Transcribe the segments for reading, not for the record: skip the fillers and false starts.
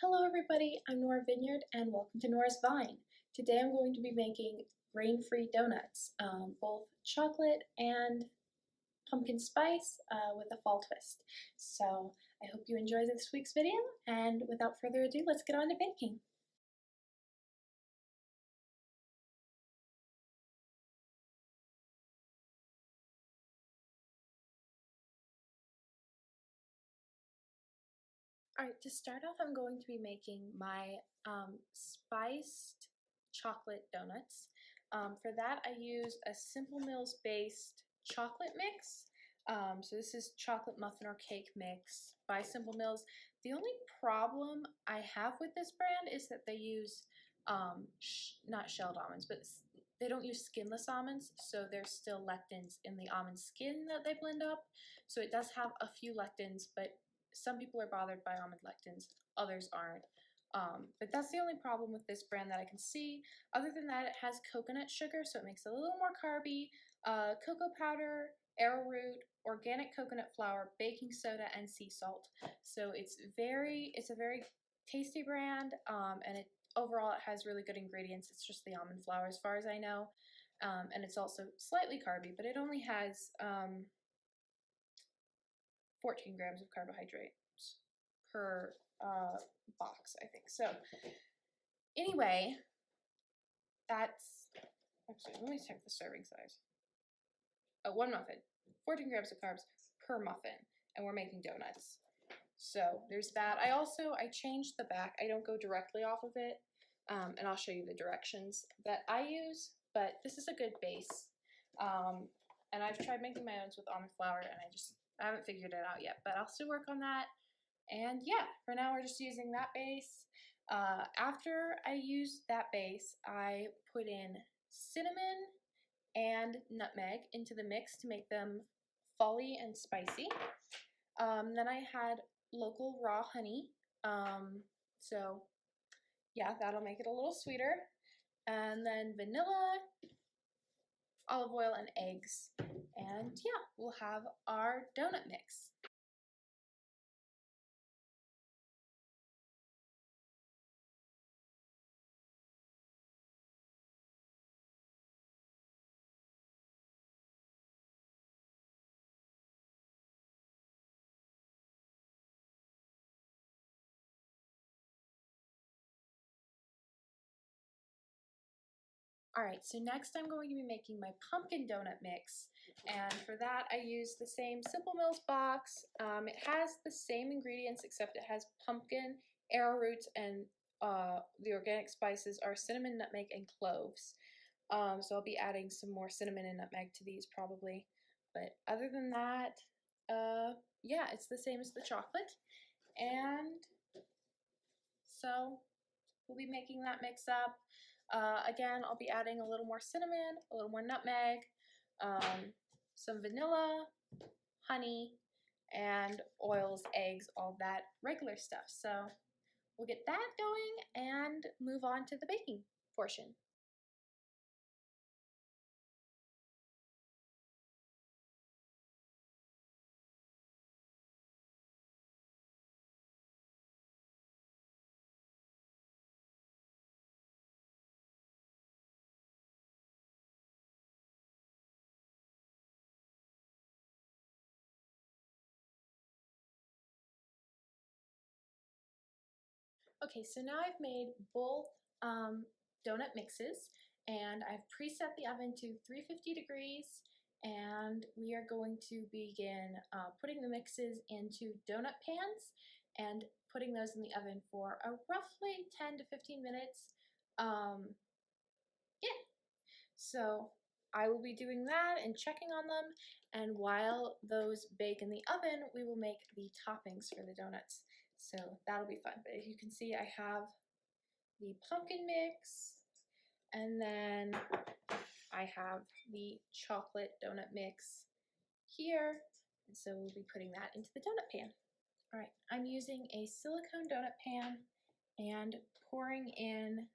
Hello everybody, I'm Nora Vineyard and welcome to Nora's Vine. Today I'm going to be making grain-free donuts, both chocolate and pumpkin spice with a fall twist. So I hope you enjoy this week's video, and without further ado, let's get on to baking. Alright, to start off I'm going to be making my spiced chocolate donuts. For that I use a Simple Mills based chocolate mix. So this is chocolate muffin or cake mix by Simple Mills. The only problem I have with this brand is that they use not shelled almonds, but they don't use skinless almonds, so there's still lectins in the almond skin that they blend up. So it does have a few lectins, but some people are bothered by almond lectins, others aren't. But that's the only problem with this brand that I can see. Other than that, it has coconut sugar, so it makes it a little more carby, cocoa powder, arrowroot, organic coconut flour, baking soda, and sea salt. So it's a very tasty brand, and overall it has really good ingredients. It's just the almond flour as far as I know, and it's also slightly carby, but it only has 14 grams of carbohydrates per box, I think. So anyway, that's, actually, let me check the serving size. Oh, one muffin, 14 grams of carbs per muffin, and we're making donuts. So there's that. I changed the back. I don't go directly off of it, and I'll show you the directions that I use, but this is a good base. And I've tried making my own with almond flour, and I haven't figured it out yet, but I'll still work on that. And yeah, for now we're just using that base. After I use that base, I put in cinnamon and nutmeg into the mix to make them folly and spicy. Then I had local raw honey. So yeah, that'll make it a little sweeter. And then vanilla, olive oil, and eggs. And yeah, we'll have our donut mix. Alright, so next I'm going to be making my pumpkin donut mix, and for that I use the same Simple Mills box. It has the same ingredients except it has pumpkin, arrowroot, and the organic spices are cinnamon, nutmeg, and cloves. So I'll be adding some more cinnamon and nutmeg to these probably, but other than that, yeah, it's the same as the chocolate, and so we'll be making that mix up. Again, I'll be adding a little more cinnamon, a little more nutmeg, some vanilla, honey, and oils, eggs, all that regular stuff. So we'll get that going and move on to the baking portion. Okay, so now I've made both donut mixes, and I've preset the oven to 350 degrees, and we are going to begin putting the mixes into donut pans and putting those in the oven for a roughly 10 to 15 minutes. Yeah, so I will be doing that and checking on them, and while those bake in the oven, we will make the toppings for the donuts. So that'll be fun. But as you can see, I have the pumpkin mix, and then I have the chocolate donut mix here, and so we'll be putting that into the donut pan. All right, I'm using a silicone donut pan and pouring in,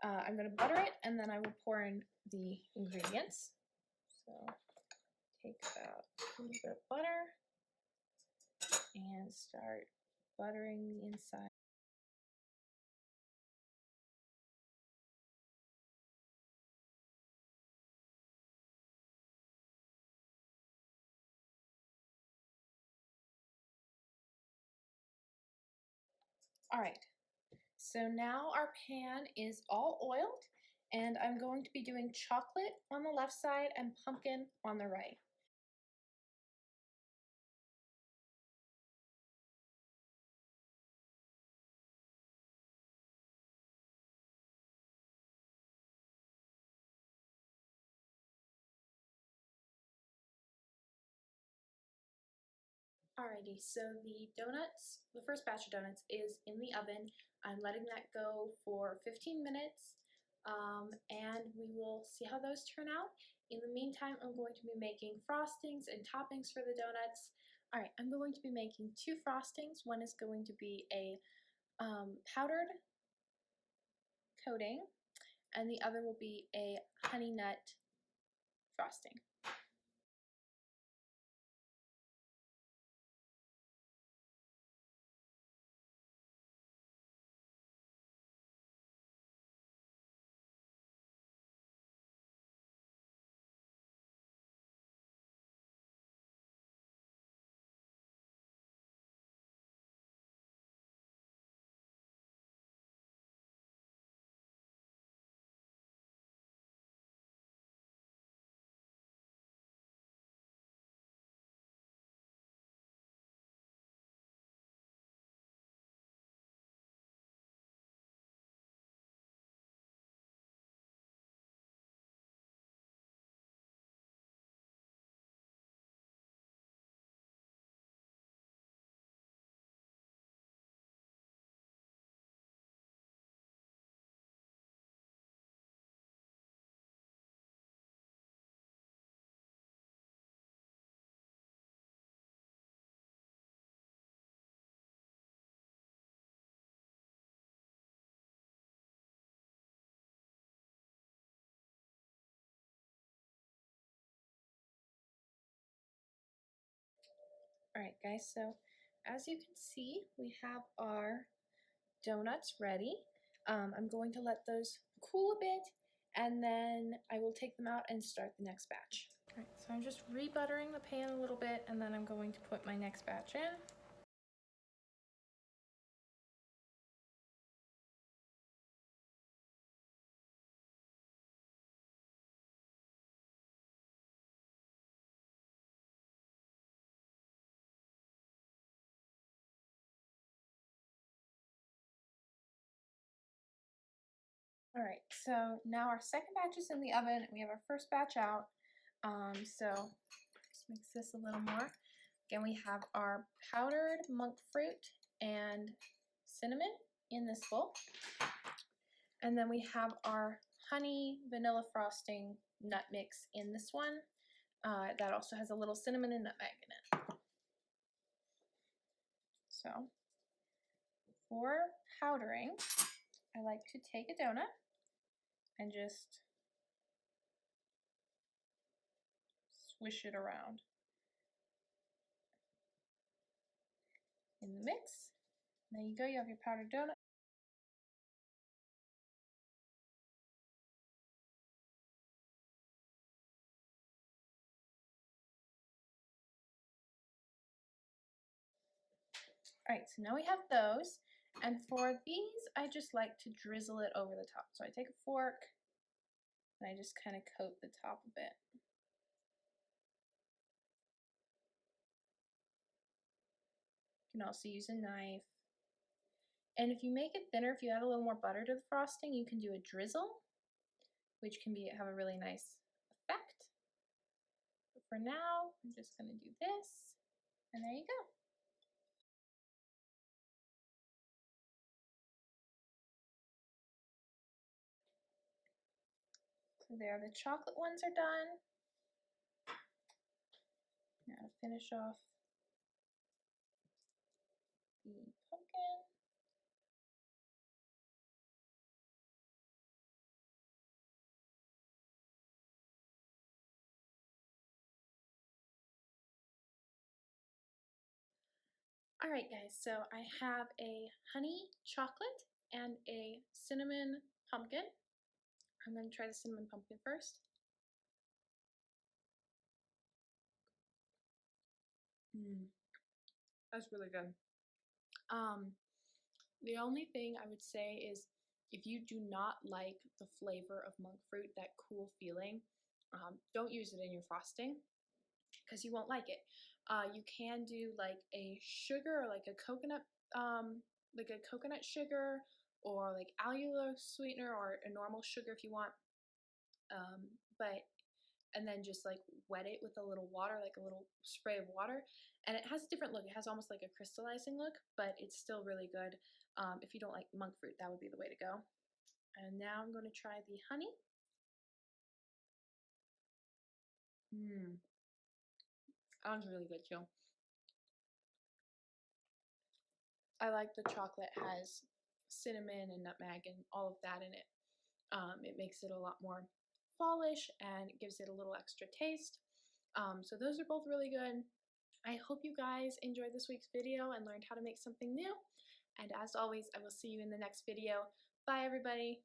I'm going to butter it, and then I will pour in the ingredients. So take about a little bit of butter and start buttering the inside. All right, so now our pan is all oiled, and I'm going to be doing chocolate on the left side and pumpkin on the right. Alrighty, so the donuts, the first batch of donuts is in the oven. I'm letting that go for 15 minutes, and we will see how those turn out. In the meantime, I'm going to be making frostings and toppings for the donuts. Alright, I'm going to be making two frostings. One is going to be a powdered coating, and the other will be a honey nut frosting. Alright guys, so as you can see, we have our donuts ready. I'm going to let those cool a bit, and then I will take them out and start the next batch. Alright, so I'm just rebuttering the pan a little bit, and then I'm going to put my next batch in. Alright, so now our second batch is in the oven. We have our first batch out. So let's mix this a little more. Again, we have our powdered monk fruit and cinnamon in this bowl. And then we have our honey vanilla frosting nut mix in this one. That also has a little cinnamon and nutmeg in it. So for powdering, I like to take a donut and just swish it around in the mix. There you go, you have your powdered donut. Alright, so now we have those. And for these, I just like to drizzle it over the top. So I take a fork and I just kind of coat the top a bit. You can also use a knife. And if you make it thinner, if you add a little more butter to the frosting, you can do a drizzle, which can have a really nice effect. But for now, I'm just going to do this, and there you go. So there, the chocolate ones are done. Now to finish off the pumpkin. Alright guys, so I have a honey chocolate and a cinnamon pumpkin. I'm going to try the cinnamon pumpkin first. That's really good. The only thing I would say is if you do not like the flavor of monk fruit, that cool feeling, don't use it in your frosting because you won't like it. You can do like a sugar or like a coconut sugar or like allulose sweetener or a normal sugar if you want. But and then just like wet it with a little water, like a little spray of water. And it has a different look. It has almost like a crystallizing look, but it's still really good. If you don't like monk fruit, that would be the way to go. And now I'm going to try the honey. Sounds really good too. I like the chocolate has cinnamon and nutmeg and all of that in it. It makes it a lot more fallish and it gives it a little extra taste. So those are both really good. I hope you guys enjoyed this week's video and learned how to make something new. And as always, I will see you in the next video. Bye, everybody.